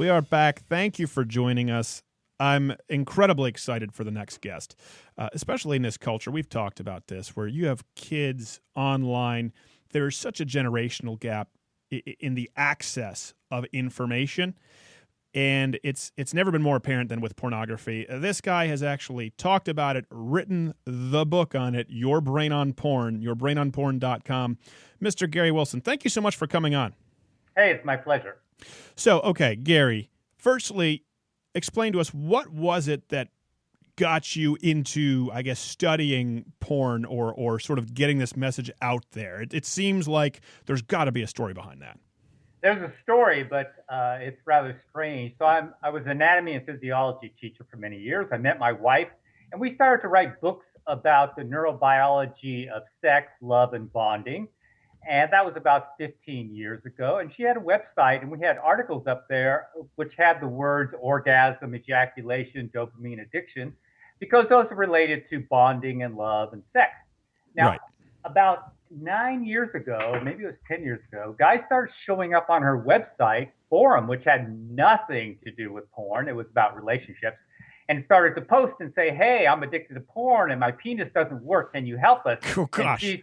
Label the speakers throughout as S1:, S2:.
S1: We are back. Thank you for joining us. I'm incredibly excited for the next guest, especially in this culture. We've talked about this, where you have kids online. There's such a generational gap in the access of information, and it's never been more apparent than with pornography. This guy has actually talked about it, written the book on it, Your Brain on Porn, yourbrainonporn.com. Mr. Gary Wilson, thank you so much for coming on.
S2: Hey, it's my pleasure.
S1: So, okay, Gary, firstly, explain to us, what was it that got you into, I guess, studying porn or sort of getting this message out there? It seems like there's got to be a story behind that.
S2: There's a story, but it's rather strange. So I was an anatomy and physiology teacher for many years. I met my wife, and we started to write books about the neurobiology of sex, love, and bonding. And that was about 15 years ago. And she had a website, and we had articles up there which had the words orgasm, ejaculation, dopamine addiction, because those are related to bonding and love and sex. Now,
S1: Right.
S2: About 9 years ago, maybe it was 10 years ago, guys started showing up on her website forum, which had nothing to do with porn. It was about relationships, and started to post and say, hey, I'm addicted to porn and my penis doesn't work. Can you help us?
S1: Oh, gosh.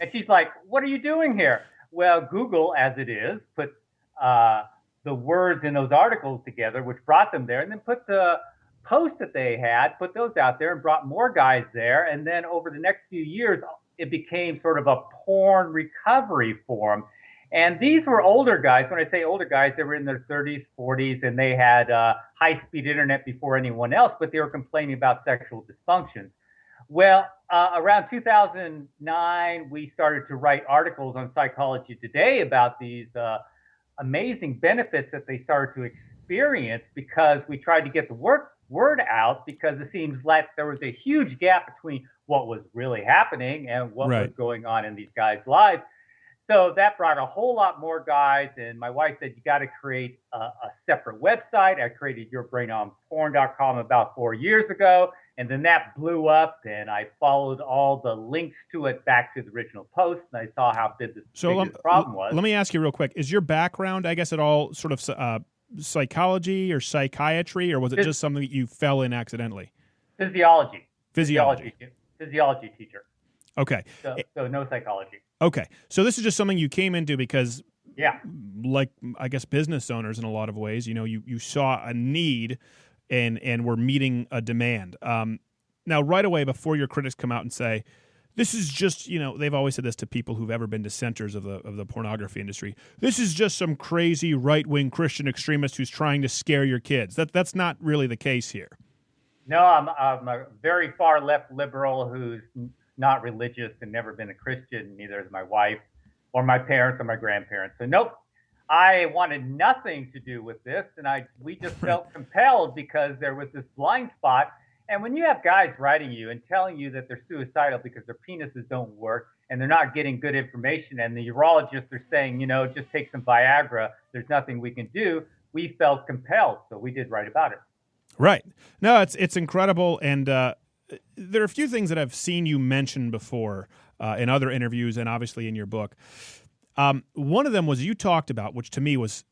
S2: And she's like, what are you doing here? Well, Google, as it is, put the words in those articles together, which brought them there, and then put the posts that they had, put those out there and brought more guys there. And then over the next few years, it became sort of a porn recovery forum. And these were older guys. When I say older guys, they were in their 30s, 40s, and they had high-speed internet before anyone else, but they were complaining about sexual dysfunctions. Well, around 2009, we started to write articles on Psychology Today about these amazing benefits that they started to experience, because we tried to get the word out, because it seems like there was a huge gap between what was really happening and what was going on in these guys' lives. So that brought a whole lot more guys, and my wife said, you got to create a separate website. I created yourbrainonporn.com about 4 years ago, and then that blew up, and I followed all the links to it back to the original post, and I saw how big this problem was.
S1: Let me ask you real quick. Is your background, I guess, at all sort of psychology or psychiatry, or was it just something that you fell in accidentally?
S2: Physiology teacher.
S1: Okay.
S2: So no psychology.
S1: Okay. So this is just something you came into because,
S2: yeah,
S1: like, I guess, business owners in a lot of ways, you saw a need and were meeting a demand. Now, right away, before your critics come out and say, this is just, they've always said this to people who've ever been dissenters of the pornography industry. This is just some crazy right-wing Christian extremist who's trying to scare your kids. That's not really the case here.
S2: No, I'm a very far left liberal who's not religious and never been a Christian. Neither is my wife or my parents or my grandparents. So nope, I wanted nothing to do with this, and we just felt compelled because there was this blind spot. And when you have guys writing you and telling you that they're suicidal because their penises don't work and they're not getting good information, and the urologists are saying, just take some Viagra, there's nothing we can do, we felt compelled, so we did write about it.
S1: Right. No, it's incredible, and there are a few things that I've seen you mention before in other interviews and obviously in your book. One of them was you talked about, which to me was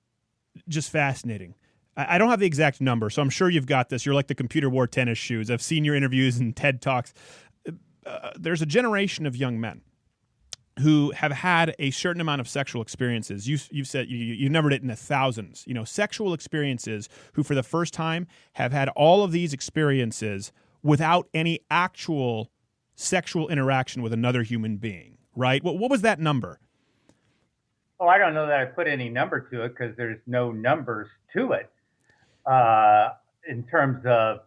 S1: just fascinating. I don't have the exact number, so I'm sure you've got this. You're like the computer wore tennis shoes. I've seen your interviews and TED Talks. There's a generation of young men who have had a certain amount of sexual experiences. You've said you numbered it in the thousands. Sexual experiences who for the first time have had all of these experiences without any actual sexual interaction with another human being, right? What was that number?
S2: Oh, I don't know that I put any number to it because there's no numbers to it in terms of.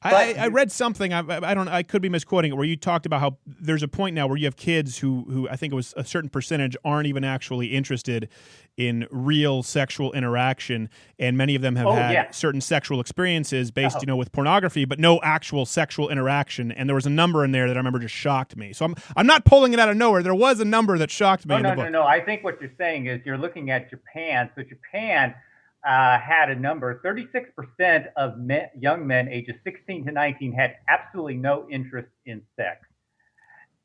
S1: I read something. I could be misquoting it, where you talked about how there's a point now where you have kids who I think it was a certain percentage aren't even actually interested in real sexual interaction, and many of them have had certain sexual experiences based, with pornography, but no actual sexual interaction. And there was a number in there that I remember just shocked me. So I'm not pulling it out of nowhere. There was a number that shocked me.
S2: No. I think what you're saying is you're looking at Japan. So Japan had a number, 36% of young men ages 16 to 19 had absolutely no interest in sex.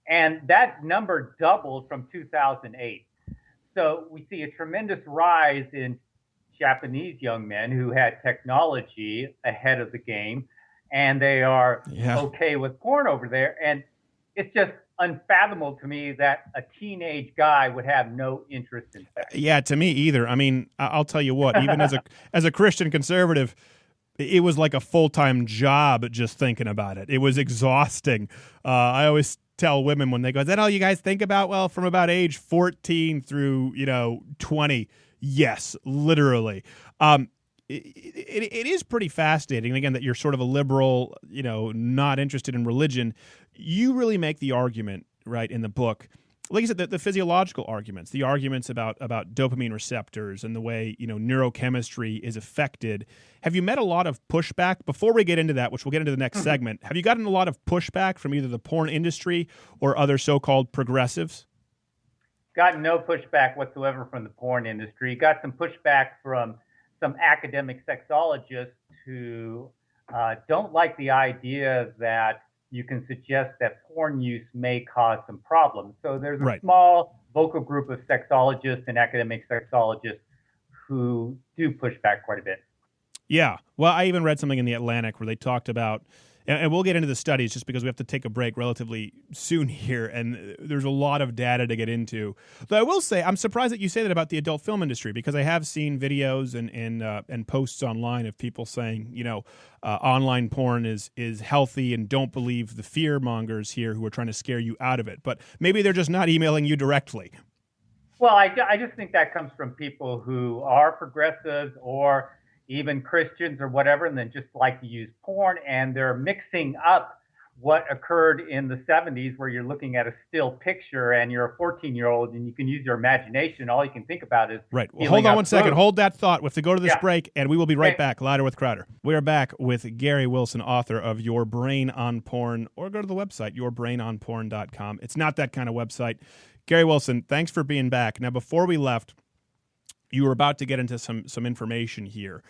S2: And that number doubled from 2008. So we see a tremendous rise in Japanese young men who had technology ahead of the game, and they are okay with porn over there. And it's just unfathomable to me that a teenage guy would have no interest in sex.
S1: Yeah, to me either. I mean, I'll tell you what, even as a Christian conservative, it was like a full-time job just thinking about it. It was exhausting. I always tell women when they go, is that all you guys think about? Well, from about age 14 through, 20, yes, literally. It is pretty fascinating, again, that you're sort of a liberal, not interested in religion. You really make the argument, right, in the book, like you said, the physiological arguments, the arguments about dopamine receptors and the way, neurochemistry is affected. Have you met a lot of pushback? Before we get into that, which we'll get into the next segment, have you gotten a lot of pushback from either the porn industry or other so-called progressives?
S2: Got no pushback whatsoever from the porn industry. Got some pushback from some academic sexologists who don't like the idea that you can suggest that porn use may cause some problems. So there's a small vocal group of sexologists and academic sexologists who do push back quite a bit.
S1: Yeah. Well, I even read something in The Atlantic where they talked about, and we'll get into the studies just because we have to take a break relatively soon here, and there's a lot of data to get into. Though I will say, I'm surprised that you say that about the adult film industry, because I have seen videos and posts online of people saying, online porn is healthy and don't believe the fear mongers here who are trying to scare you out of it. But maybe they're just not emailing you directly.
S2: Well, I just think that comes from people who are progressives or even Christians or whatever, and then just like to use porn, and they're mixing up what occurred in the 70s where you're looking at a still picture and you're a 14-year-old and you can use your imagination. All you can think about is
S1: right. Well, hold on one second. Hold that thought. We have to go to this break, and we will be right back. Louder with Crowder. We are back with Gary Wilson, author of Your Brain on Porn, or go to the website, yourbrainonporn.com. It's not that kind of website. Gary Wilson, thanks for being back. Now, before we left, you were about to get into some information here,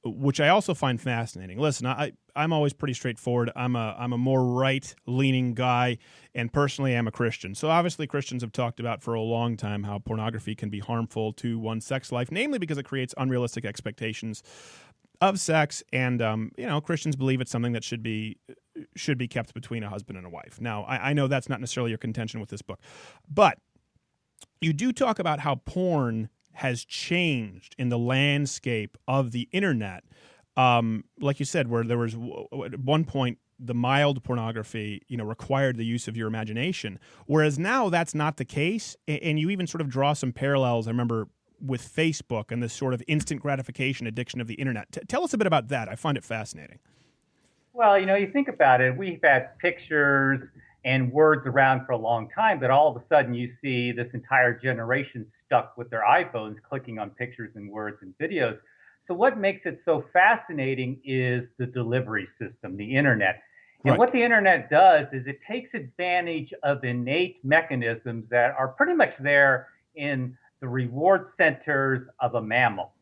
S1: which I also find fascinating. Listen, I'm always pretty straightforward. I'm a more right-leaning guy, and personally, I'm a Christian. So obviously, Christians have talked about for a long time how pornography can be harmful to one's sex life, namely because it creates unrealistic expectations of sex, and Christians believe it's something that should be kept between a husband and a wife. Now, I know that's not necessarily your contention with this book, but you do talk about how porn has changed in the landscape of the internet. Like you said, where there was at one point the mild pornography, required the use of your imagination, whereas now that's not the case. And you even sort of draw some parallels, I remember, with Facebook and this sort of instant gratification addiction of the internet. Tell us a bit about that. I find it fascinating.
S2: Well, you think about it, we've had pictures and words around for a long time, but all of a sudden you see this entire generation stuck with their iPhones clicking on pictures and words and videos. So what makes it so fascinating is the delivery system, the internet. And what the internet does is it takes advantage of innate mechanisms that are pretty much there in the reward centers of a mammal.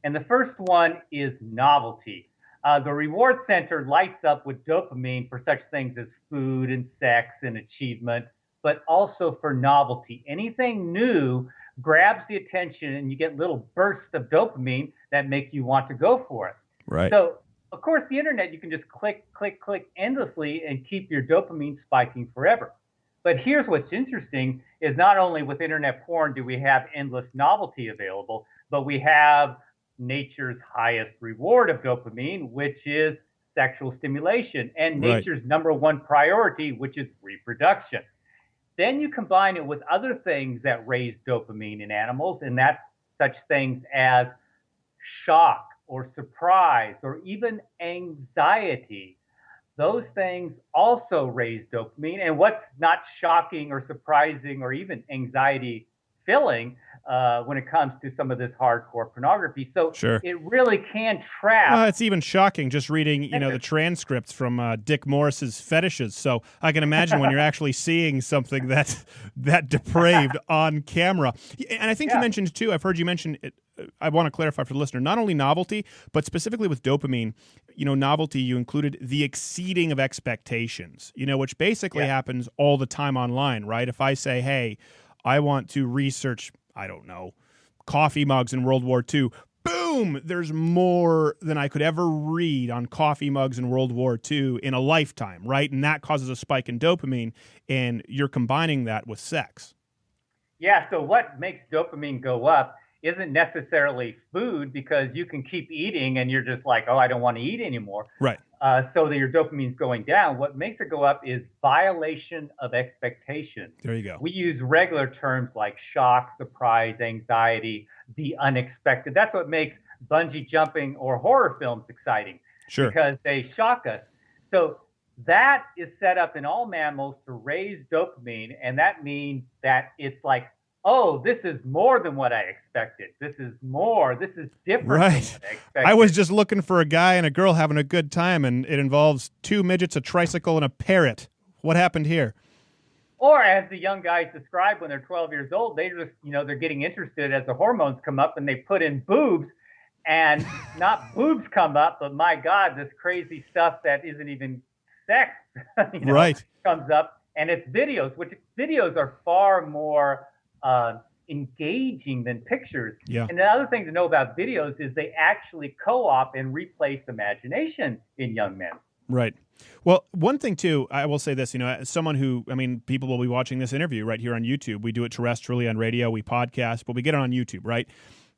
S2: And the first one is novelty. The reward center lights up with dopamine for such things as food and sex and achievement, but also for novelty. Anything new grabs the attention and you get little bursts of dopamine that make you want to go for it.
S1: Right.
S2: So, of course, the internet, you can just click, click, click endlessly and keep your dopamine spiking forever. But here's what's interesting is not only with internet porn do we have endless novelty available, but we have nature's highest reward of dopamine, which is sexual stimulation, and nature's number one priority, which is reproduction. Then you combine it with other things that raise dopamine in animals, and that's such things as shock or surprise or even anxiety. Those things also raise dopamine. And what's not shocking or surprising or even anxiety filling when it comes to some of this hardcore pornography. So it really can trap.
S1: It's even shocking just reading, the transcripts from Dick Morris's fetishes. So I can imagine when you're actually seeing something that depraved on camera. And I think you mentioned too, I've heard you mention it. I want to clarify for the listener, not only novelty, but specifically with dopamine, novelty, you included the exceeding of expectations, which basically happens all the time online, right? If I say, hey, I want to research, I don't know, coffee mugs in World War II, boom, there's more than I could ever read on coffee mugs in World War II in a lifetime, right? And that causes a spike in dopamine, and you're combining that with sex.
S2: Yeah, so what makes dopamine go up isn't necessarily food, because you can keep eating and you're just like, oh, I don't want to eat anymore.
S1: Right.
S2: So that your dopamine's going down. What makes it go up is violation of expectation.
S1: There you go.
S2: We use regular terms like shock, surprise, anxiety, the unexpected. That's what makes bungee jumping or horror films exciting.
S1: Sure.
S2: Because they shock us. So that is set up in all mammals to raise dopamine, and that means that it's like, oh, this is more than what I expected. This is more. This is different than what I expected.
S1: I was just looking for a guy and a girl having a good time, and it involves 2 midgets, a tricycle, and a parrot. What happened here?
S2: Or as the young guys describe when they're 12 years old, they just, they're getting interested as the hormones come up and they put in boobs, and not boobs come up, but my God, this crazy stuff that isn't even sex,
S1: right,
S2: comes up, and it's videos, which videos are far more engaging than pictures.
S1: Yeah.
S2: And the other thing to know about videos is they actually co-opt and replace imagination in young men.
S1: Right. Well, one thing too, I will say this, as someone who, people will be watching this interview right here on YouTube. We do it terrestrially on radio, we podcast, but we get it on YouTube, right?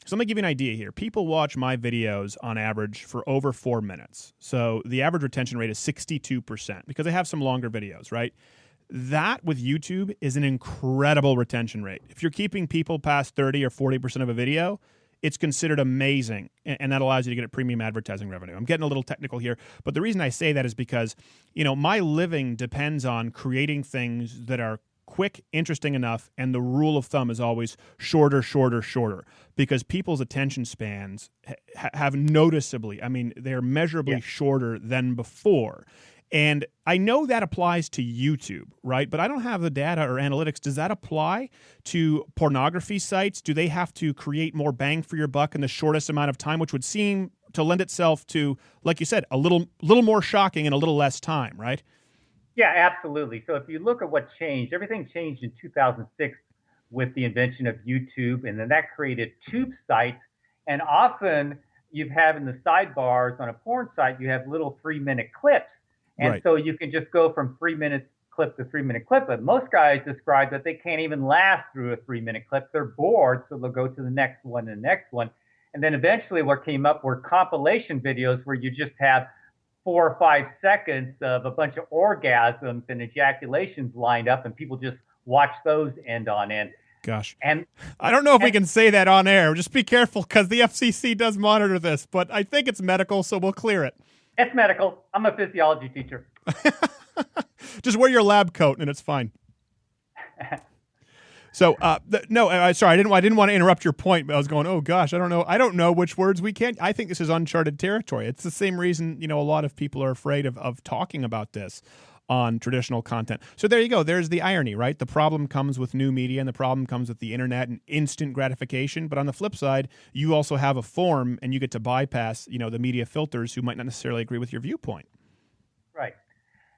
S1: So let me give you an idea here. People watch my videos on average for over 4 minutes. So the average retention rate is 62% because I have some longer videos, right? That with YouTube is an incredible retention rate. If you're keeping people past 30 or 40% of a video, it's considered amazing, and that allows you to get a premium advertising revenue. I'm getting a little technical here, but the reason I say that is because, my living depends on creating things that are quick, interesting enough, and the rule of thumb is always shorter, shorter, shorter, because people's attention spans have noticeably, they're measurably shorter than before. And I know that applies to YouTube, right? But I don't have the data or analytics. Does that apply to pornography sites? Do they have to create more bang for your buck in the shortest amount of time, which would seem to lend itself to, like you said, a little more shocking in a little less time, right?
S2: Yeah, absolutely. So if you look at what changed, everything changed in 2006 with the invention of YouTube, and then that created tube sites. And often you have in the sidebars on a porn site, you have little 3-minute clips. And so you can just go from 3-minute clip to 3-minute clip. But most guys describe that they can't even last through a 3-minute clip. They're bored, so they'll go to the next one and the next one. And then eventually what came up were compilation videos where you just have 4 or 5 seconds of a bunch of orgasms and ejaculations lined up, and people just watch those end on end.
S1: Gosh.
S2: And
S1: I don't know if we can say that on air. Just be careful because the FCC does monitor this, but I think it's medical, so we'll clear it.
S2: It's medical. I'm a physiology teacher.
S1: Just wear your lab coat and it's fine. So, sorry, I didn't want to interrupt your point, but I was going, oh gosh, I don't know which words we can't. I think this is uncharted territory. It's the same reason, a lot of people are afraid of talking about this on traditional content. So there you go. There's the irony, right? The problem comes with new media, and the problem comes with the internet and instant gratification. But on the flip side, you also have a form, and you get to bypass, the media filters who might not necessarily agree with your viewpoint.
S2: Right.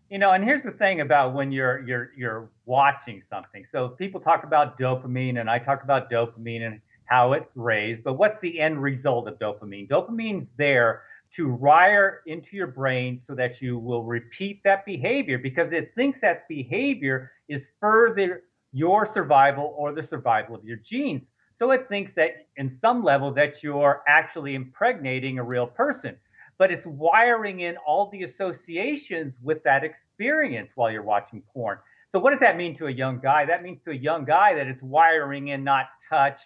S2: And here's the thing about when you're watching something. So people talk about dopamine, and I talk about dopamine and how it's raised. But what's the end result of dopamine? Dopamine's there to wire into your brain so that you will repeat that behavior, because it thinks that behavior is further your survival or the survival of your genes. So it thinks that in some level that you're actually impregnating a real person, but it's wiring in all the associations with that experience while you're watching porn. So what does that mean to a young guy? That means to a young guy that it's wiring in not touch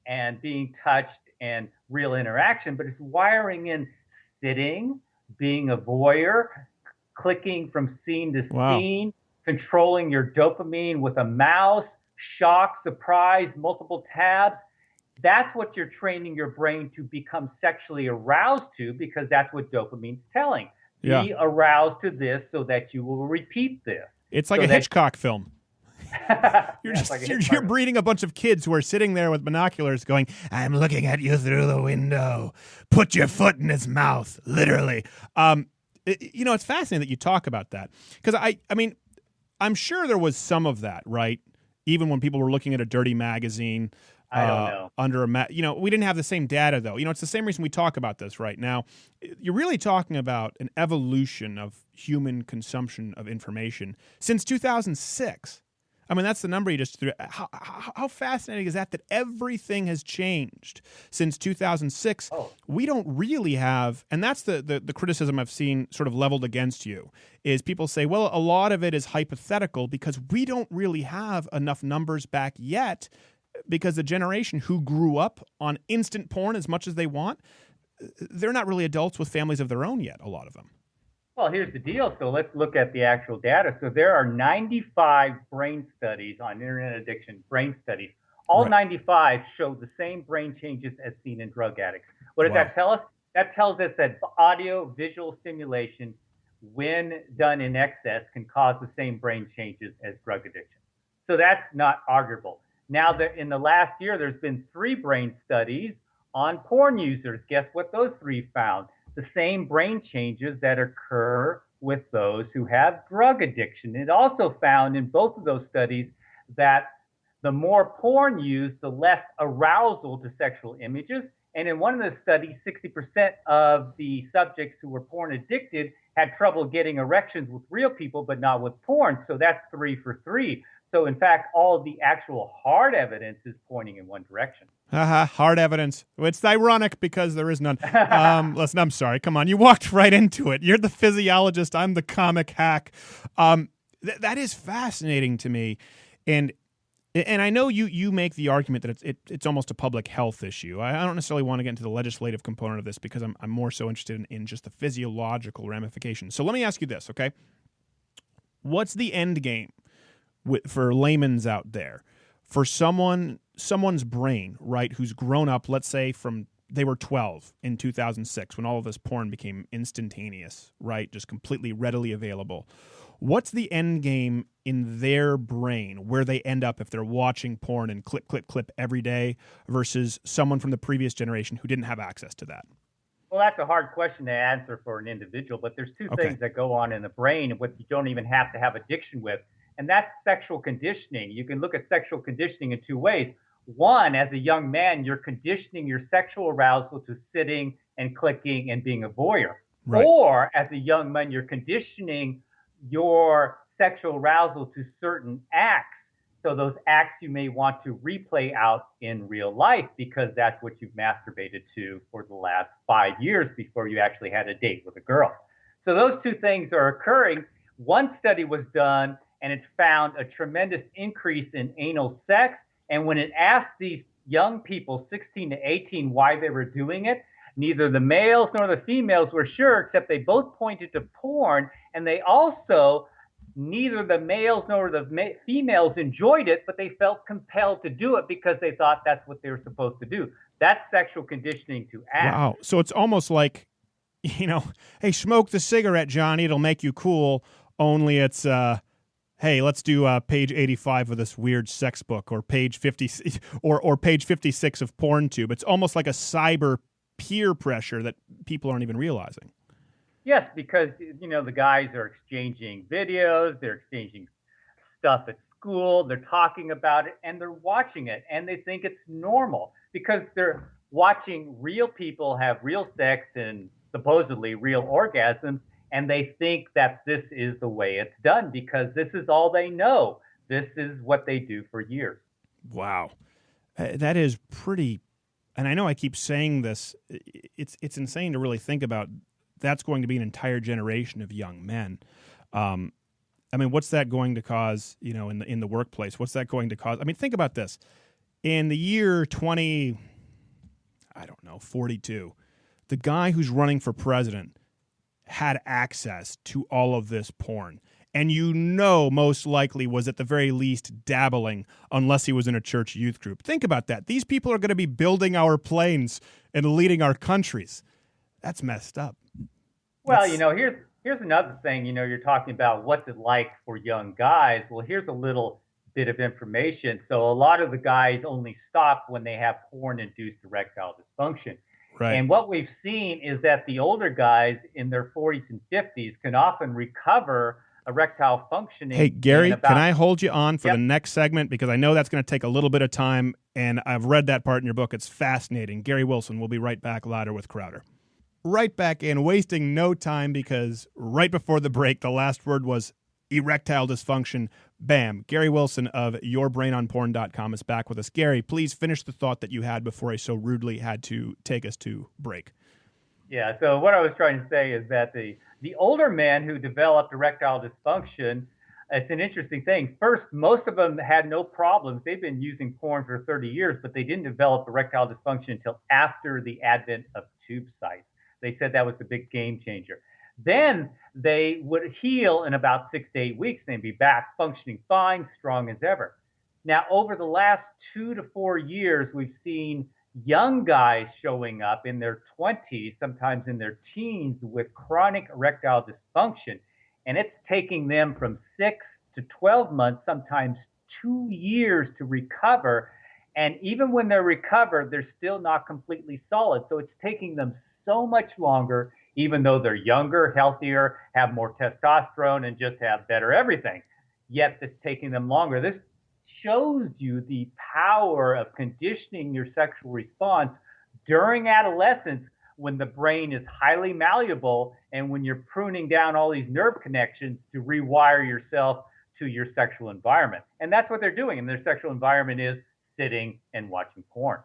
S2: and being touched and real interaction, but it's wiring in sitting, being a voyeur, clicking from scene to scene, controlling your dopamine with a mouse, shock, surprise, multiple tabs. That's what you're training your brain to become sexually aroused to, because that's what dopamine's telling.
S1: Yeah.
S2: Be aroused to this so that you will repeat this.
S1: It's like a Hitchcock film. You're breeding a bunch of kids who are sitting there with binoculars going, I'm looking at you through the window. Put your foot in his mouth, literally. It's fascinating that you talk about that, because I'm sure there was some of that, right? Even when people were looking at a dirty magazine,
S2: I don't know.
S1: under we didn't have the same data though. It's the same reason we talk about this right now. You're really talking about an evolution of human consumption of information since 2006. I mean, that's the number you just threw. How fascinating is that everything has changed since 2006?
S2: Oh.
S1: We don't really have, and that's the criticism I've seen sort of leveled against you, is people say, well, a lot of it is hypothetical because we don't really have enough numbers back yet, because the generation who grew up on instant porn as much as they want, they're not really adults with families of their own yet, a lot of them.
S2: Well, here's the deal. So let's look at the actual data. So there are 95 brain studies on internet addiction, brain studies. All 95 show the same brain changes as seen in drug addicts. What does that tell us? That tells us that audio visual stimulation, when done in excess, can cause the same brain changes as drug addiction. So that's not arguable. Now, in the last year, there's been 3 brain studies on porn users. Guess what those 3 found? The same brain changes that occur with those who have drug addiction. It also found in both of those studies that the more porn used, the less arousal to sexual images. And in one of the studies, 60% of the subjects who were porn addicted had trouble getting erections with real people, but not with porn. So that's 3 for 3. So, in fact, all of the actual hard evidence is pointing in one direction.
S1: Hard evidence. It's ironic because there is none. Listen, I'm sorry. Come on. You walked right into it. You're the physiologist. I'm the comic hack. That is fascinating to me. And I know you make the argument that it's almost a public health issue. I don't necessarily want to get into the legislative component of this because I'm more so interested in just the physiological ramifications. So let me ask you this, okay? What's the end game for layman's out there? For someone's brain, right, who's grown up, let's say from they were 12 in 2006 when all of this porn became instantaneous, right, just completely readily available. What's the end game in their brain where they end up if they're watching porn and clip, clip, clip every day versus someone from the previous generation who didn't have access to that?
S2: Well, that's a hard question to answer for an individual, but there's 2 things that go on in the brain what you don't even have to have addiction with. And that's sexual conditioning. You can look at sexual conditioning in 2 ways. One, as a young man, you're conditioning your sexual arousal to sitting and clicking and being a voyeur. Right. Or as a young man, you're conditioning your sexual arousal to certain acts. So those acts you may want to replay out in real life because that's what you've masturbated to for the last 5 years before you actually had a date with a girl. So those 2 things are occurring. One study was done and it found a tremendous increase in anal sex. And when it asked these young people, 16 to 18, why they were doing it, neither the males nor the females were sure, except they both pointed to porn. And they also, neither the males nor the females enjoyed it, but they felt compelled to do it because they thought that's what they were supposed to do. That's sexual conditioning to act.
S1: Wow. So it's almost like, hey, smoke the cigarette, Johnny. It'll make you cool. Only it's, hey, let's do page 85 of this weird sex book, or page 50, or page 56 of PornTube. It's almost like a cyber peer pressure that people aren't even realizing.
S2: Yes, because the guys are exchanging videos, they're exchanging stuff at school, they're talking about it, and they're watching it, and they think it's normal because they're watching real people have real sex and supposedly real orgasms. And they think that this is the way it's done because this is all they know. This is what they do for years.
S1: Wow. That is pretty, and I know I keep saying this, it's insane to really think about. That's going to be an entire generation of young men. I mean, what's that going to cause, in the workplace? What's that going to cause? I mean, think about this. In the year 42, the guy who's running for president had access to all of this porn. And most likely was at the very least dabbling, unless he was in a church youth group. Think about that. These people are going to be building our planes and leading our countries. That's messed up.
S2: Well, here's another thing. You're talking about what's it like for young guys. Well, here's a little bit of information. So a lot of the guys only stop when they have porn-induced erectile dysfunction. Right. And what we've seen is that the older guys in their 40s and 50s can often recover erectile functioning.
S1: Hey, Gary,
S2: about,
S1: can I hold you on for
S2: yep.
S1: the next segment? Because I know that's going to take a little bit of time, and I've read that part in your book. It's fascinating. Gary Wilson, we'll be right back, Louder with Crowder. Right back in, wasting no time, because right before the break, the last word was erectile dysfunction. Bam. Gary Wilson of yourbrainonporn.com is back with us. Gary, please finish the thought that you had before I so rudely had to take us to break.
S2: Yeah, so what I was trying to say is that the older men who developed erectile dysfunction, it's an interesting thing. First, most of them had no problems. They've been using porn for 30 years, but they didn't develop erectile dysfunction until after the advent of tube sites. They said that was the big game changer. Then they would heal in about 6 to 8 weeks and be back functioning fine, strong as ever. Now, over the last 2 to 4 years, we've seen young guys showing up in their 20s, sometimes in their teens, with chronic erectile dysfunction. And it's taking them from 6 to 12 months, sometimes 2 years to recover. And even when they're recovered, they're still not completely solid. So it's taking them so much longer, even though they're younger, healthier, have more testosterone, and just have better everything. Yet it's taking them longer. This shows you the power of conditioning your sexual response during adolescence, when the brain is highly malleable and when you're pruning down all these nerve connections to rewire yourself to your sexual environment. And that's what they're doing. And their sexual environment is sitting and watching porn.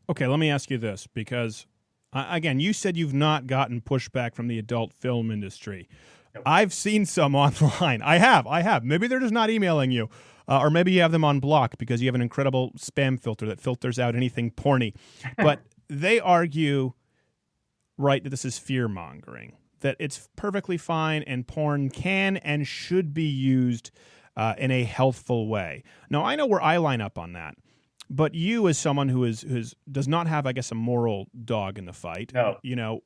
S1: Okay, let me ask you this, because again, you said you've not gotten pushback from the adult film industry.
S2: Nope.
S1: I've seen some online. I have. Maybe they're just not emailing you. Or maybe you have them on block because you have an incredible spam filter that filters out anything porny. But they argue, right, that this is fear-mongering, that it's perfectly fine and porn can and should be used in a healthful way. Now, I know where I line up on that. But you, as someone who does not have, I guess, a moral dog in the fight,
S2: no.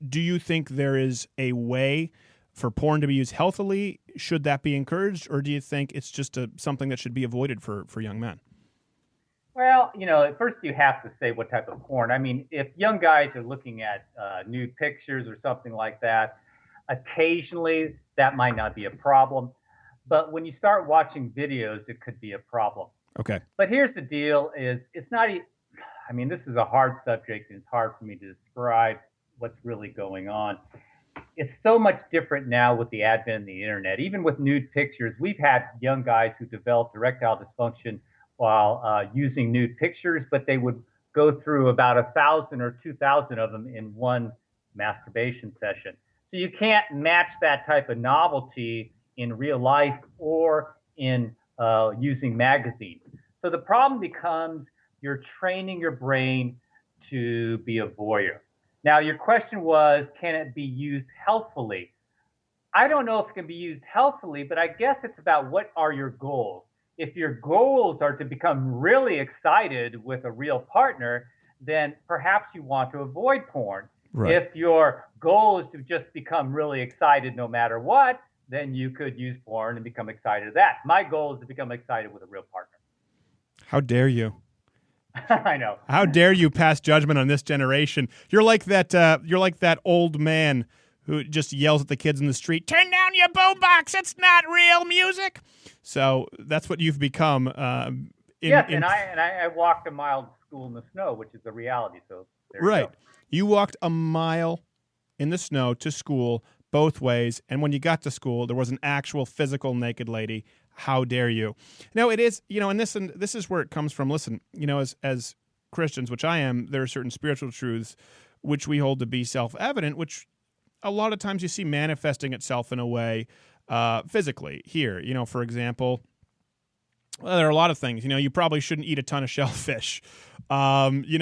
S1: Do you think there is a way for porn to be used healthily? Should that be encouraged, or do you think it's just something that should be avoided for young men?
S2: Well, at first you have to say what type of porn. I mean, if young guys are looking at nude pictures or something like that, occasionally that might not be a problem. But when you start watching videos, it could be a problem.
S1: Okay.
S2: But here's the deal: it's not. I mean, this is a hard subject, and it's hard for me to describe what's really going on. It's so much different now with the advent of the internet. Even with nude pictures, we've had young guys who developed erectile dysfunction while using nude pictures, but they would go through about 1,000 or 2,000 of them in one masturbation session. So you can't match that type of novelty in real life or in using magazines. So the problem becomes you're training your brain to be a voyeur. Now, your question was, can it be used healthfully? I don't know if it can be used healthfully, but I guess it's about what are your goals. If your goals are to become really excited with a real partner, then perhaps you want to avoid porn.
S1: Right.
S2: If your goal is to just become really excited no matter what, then you could use porn and become excited at that. My goal is to become excited with a real partner.
S1: How dare you?
S2: I know.
S1: How dare you pass judgment on this generation? You're like that old man who just yells at the kids in the street, "Turn down your boombox! It's not real music." So that's what you've become.
S2: And I walked a mile to school in the snow, which is the reality. So there you go.
S1: You walked a mile in the snow to school both ways, and when you got to school, there was an actual physical naked lady. How dare you? Now, it is, and this is where it comes from. Listen, as Christians, which I am, there are certain spiritual truths which we hold to be self-evident, which a lot of times you see manifesting itself in a way physically here. For example, well, there are a lot of things. You probably shouldn't eat a ton of shellfish. Watching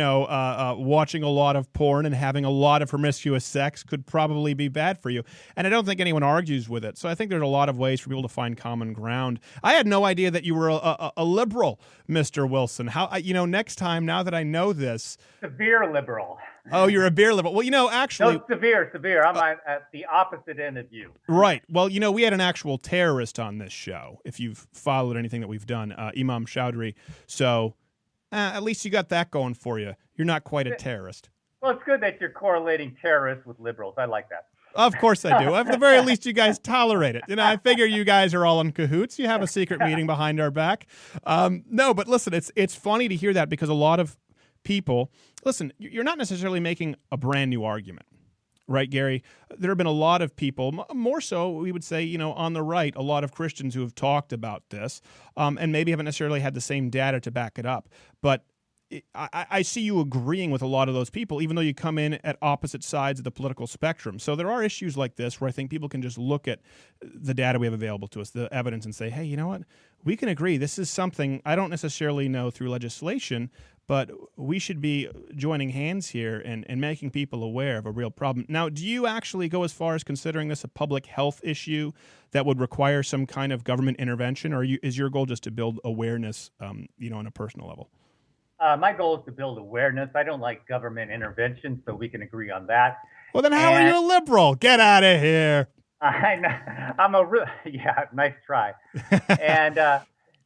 S1: a lot of porn and having a lot of promiscuous sex could probably be bad for you. And I don't think anyone argues with it. So I think there's a lot of ways for people to find common ground. I had no idea that you were a liberal, Mr. Wilson. How, next time, now that I know this.
S2: Severe liberal.
S1: Oh, you're a beer liberal. Well, actually.
S2: No, severe. I'm at the opposite end of you.
S1: Right. Well, we had an actual terrorist on this show, if you've followed anything that we've done, Imam Chowdhury. So at least you got that going for you. You're not quite a terrorist.
S2: Well, it's good that you're correlating terrorists with liberals. I like that.
S1: Of course I do. At the very least, you guys tolerate it. I figure you guys are all in cahoots. You have a secret meeting behind our back. No, but listen, it's funny to hear that because a lot of people, listen, you're not necessarily making a brand new argument. Right, Gary? There have been a lot of people, more so, we would say, on the right, a lot of Christians who have talked about this and maybe haven't necessarily had the same data to back it up. But I see you agreeing with a lot of those people, even though you come in at opposite sides of the political spectrum. So there are issues like this where I think people can just look at the data we have available to us, the evidence, and say, hey, you know what? We can agree. This is something I don't necessarily know through legislation, but we should be joining hands here and making people aware of a real problem. Now, do you actually go as far as considering this a public health issue that would require some kind of government intervention, or is your goal just to build awareness, on a personal level?
S2: My goal is to build awareness. I don't like government intervention, so we can agree on that.
S1: Well, then how are you a liberal? Get out of here.
S2: Yeah, nice try. And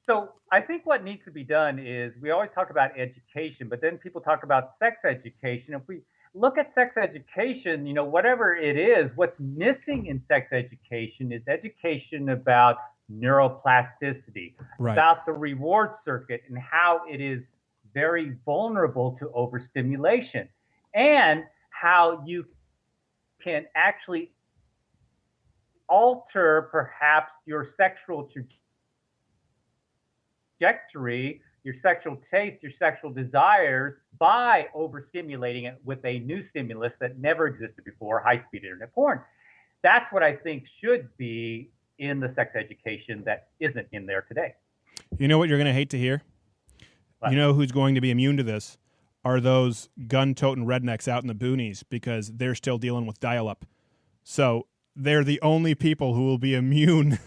S2: so I think what needs to be done is we always talk about education, but then people talk about sex education. If we look at sex education, whatever it is, what's missing in sex education is education about neuroplasticity,
S1: right,
S2: about the reward circuit and how it is very vulnerable to overstimulation, and how you can actually alter perhaps your sexual trajectory, your sexual taste, your sexual desires by overstimulating it with a new stimulus that never existed before, high-speed internet porn. That's what I think should be in the sex education that isn't in there today.
S1: You know what you're going to hate to hear?
S2: What?
S1: You know who's going to be immune to this are those gun-toting rednecks out in the boonies, because they're still dealing with dial-up. So they're the only people who will be immune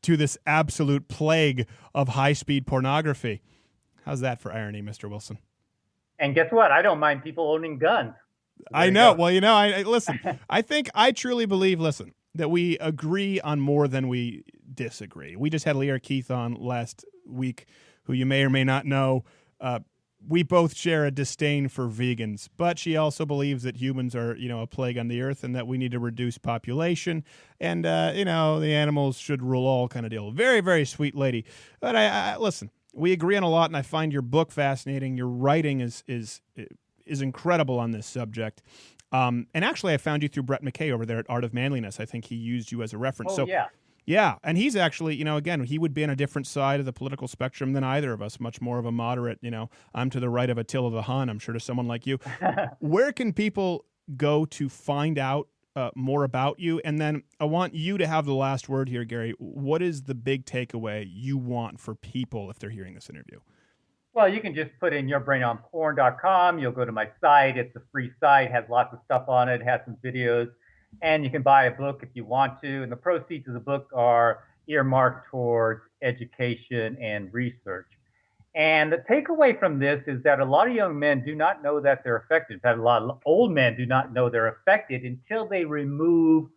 S1: to this absolute plague of high-speed pornography. How's that for irony, Mr. Wilson?
S2: And guess what? I don't mind people owning guns.
S1: I know. Well, I listen, I truly believe, that we agree on more than we disagree. We just had Leah Keith on last week, who you may or may not know. We both share a disdain for vegans, but she also believes that humans are, a plague on the earth and that we need to reduce population and, the animals should rule all kind of deal. Very, very sweet lady. But I listen, we agree on a lot, and I find your book fascinating. Your writing is incredible on this subject. And actually, I found you through Brett McKay over there at Art of Manliness. I think he used you as a reference.
S2: Oh, yeah.
S1: Yeah, and he's actually, again, he would be on a different side of the political spectrum than either of us, much more of a moderate, I'm to the right of Attila the Hun, I'm sure, to someone like you. Where can people go to find out more about you? And then I want you to have the last word here, Gary. What is the big takeaway you want for people if they're hearing this interview?
S2: Well, you can just put in yourbrainonporn.com. You'll go to my site. It's a free site, has lots of stuff on it, has some videos. And you can buy a book if you want to. And the proceeds of the book are earmarked towards education and research. And the takeaway from this is that a lot of young men do not know that they're affected. In fact, a lot of old men do not know they're affected until they remove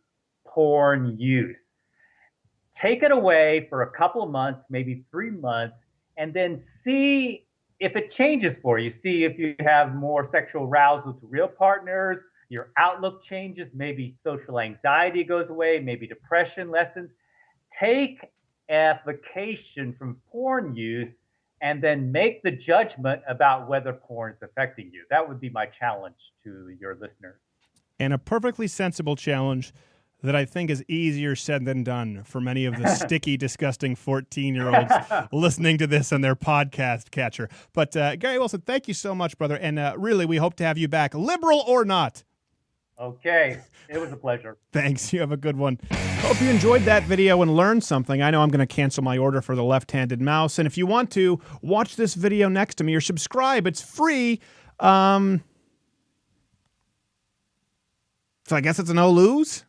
S2: porn use. Take it away for a couple of months, maybe 3 months, and then see if it changes for you. See if you have more sexual arousal to real partners, your outlook changes, maybe social anxiety goes away, maybe depression lessens. Take a vacation from porn use and then make the judgment about whether porn is affecting you. That would be my challenge to your listeners.
S1: And a perfectly sensible challenge that I think is easier said than done for many of the sticky, disgusting 14-year-olds listening to this on their podcast catcher. But Gary Wilson, thank you so much, brother. And really, we hope to have you back, liberal or not.
S2: Okay. It was a pleasure.
S1: Thanks. You have a good one. Hope you enjoyed that video and learned something. I know I'm going to cancel my order for the left-handed mouse. And if you want to, watch this video next to me or subscribe. It's free. So I guess it's a no-lose.